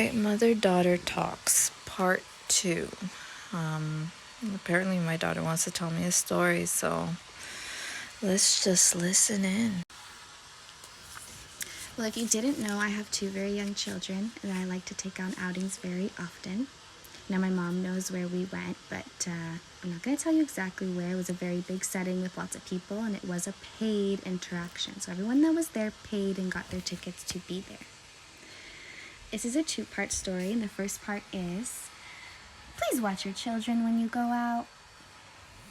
Alright, mother-daughter talks, part 2. Apparently my daughter wants to tell me a story, so let's just listen in. Well, if you didn't know, I have 2 very young children and I like to take on outings very often. Now, my mom knows where we went, but I'm not going to tell you exactly where. It was a very big setting with lots of people, and it was a paid interaction. So everyone that was there paid and got their tickets to be there. This is a 2-part story, and the first part is, please watch your children when you go out.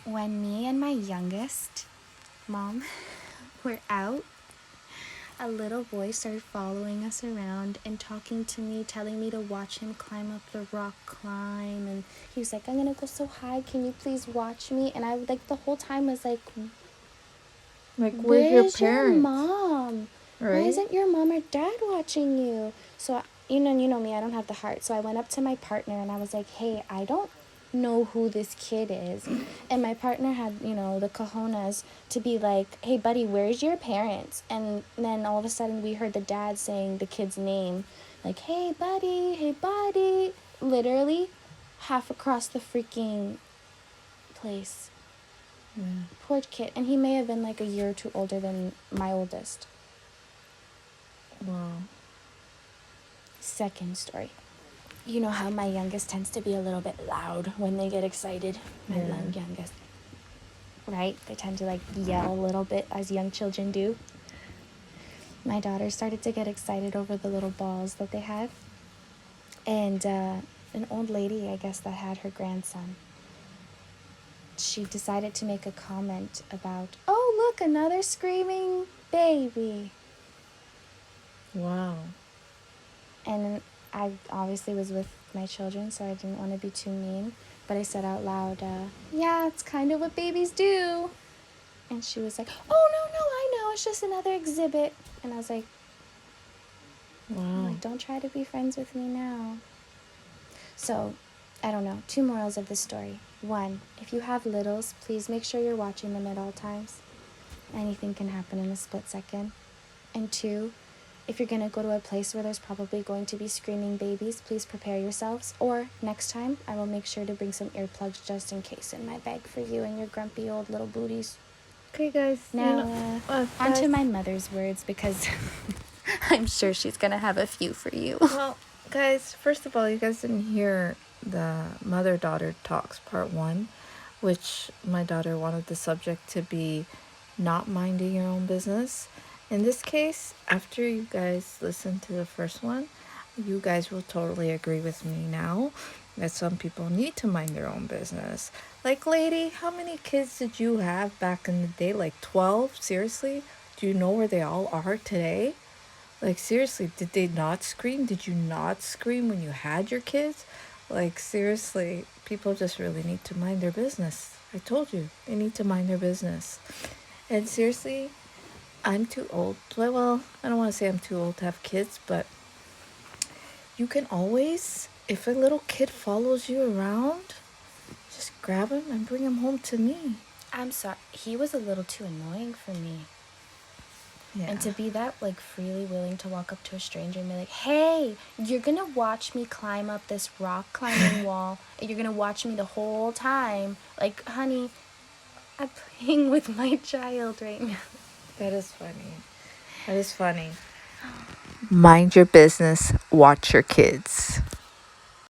When me and my youngest, Mom, were out, a little boy started following us around and talking to me, telling me to watch him climb up the rock climb. And he was like, I'm going to go so high. Can you please watch me? And I, like, the whole time was like, Where's your parents? Your mom? Right? Why isn't your mom or dad watching you? So, you know me, I don't have the heart. So I went up to my partner and I was like, hey, I don't know who this kid is. And my partner had, the cojones to be like, hey, buddy, where's your parents? And then all of a sudden we heard the dad saying the kid's name, like, hey, buddy, literally half across the freaking place. Yeah. Poor kid. And he may have been like a year or 2 older than my oldest. Wow. Second story. You know how my youngest tends to be a little bit loud when they get excited. My youngest. Right? They tend to like yell a little bit as young children do. My daughter started to get excited over the little balls that they had. And an old lady, I guess, that had her grandson, she decided to make a comment about, oh, look, another screaming baby. Wow. And I obviously was with my children, so I didn't want to be too mean. But I said out loud, yeah, it's kind of what babies do. And she was like, oh, no, I know. It's just another exhibit. And I was like, wow. Like, don't try to be friends with me now. So, I don't know. 2 morals of this story. 1, if you have littles, please make sure you're watching them at all times. Anything can happen in a split second. And 2, if you're going to go to a place where there's probably going to be screaming babies, please prepare yourselves. Or next time, I will make sure to bring some earplugs just in case in my bag for you and your grumpy old little booties. Okay, guys. Now, on to my mother's words, because I'm sure she's going to have a few for you. Well, guys, first of all, you guys didn't hear the mother-daughter talks, part 1, which my daughter wanted the subject to be not minding your own business. In this case, after you guys listen to the first one, you guys will totally agree with me now that some people need to mind their own business. Like, lady, how many kids did you have back in the day? Like 12? Seriously? Do you know where they all are today? Like, seriously, did they not scream? Did you not scream when you had your kids? Like, seriously, people just really need to mind their business. I told you, they need to mind their business. And seriously, I'm too old. Well, I don't want to say I'm too old to have kids, but you can always, if a little kid follows you around, just grab him and bring him home to me. I'm sorry. He was a little too annoying for me. Yeah. And to be that, like, freely willing to walk up to a stranger and be like, hey, you're going to watch me climb up this rock climbing wall, and you're going to watch me the whole time. Like, honey, I'm playing with my child right now. That is funny. Mind your business. Watch your kids.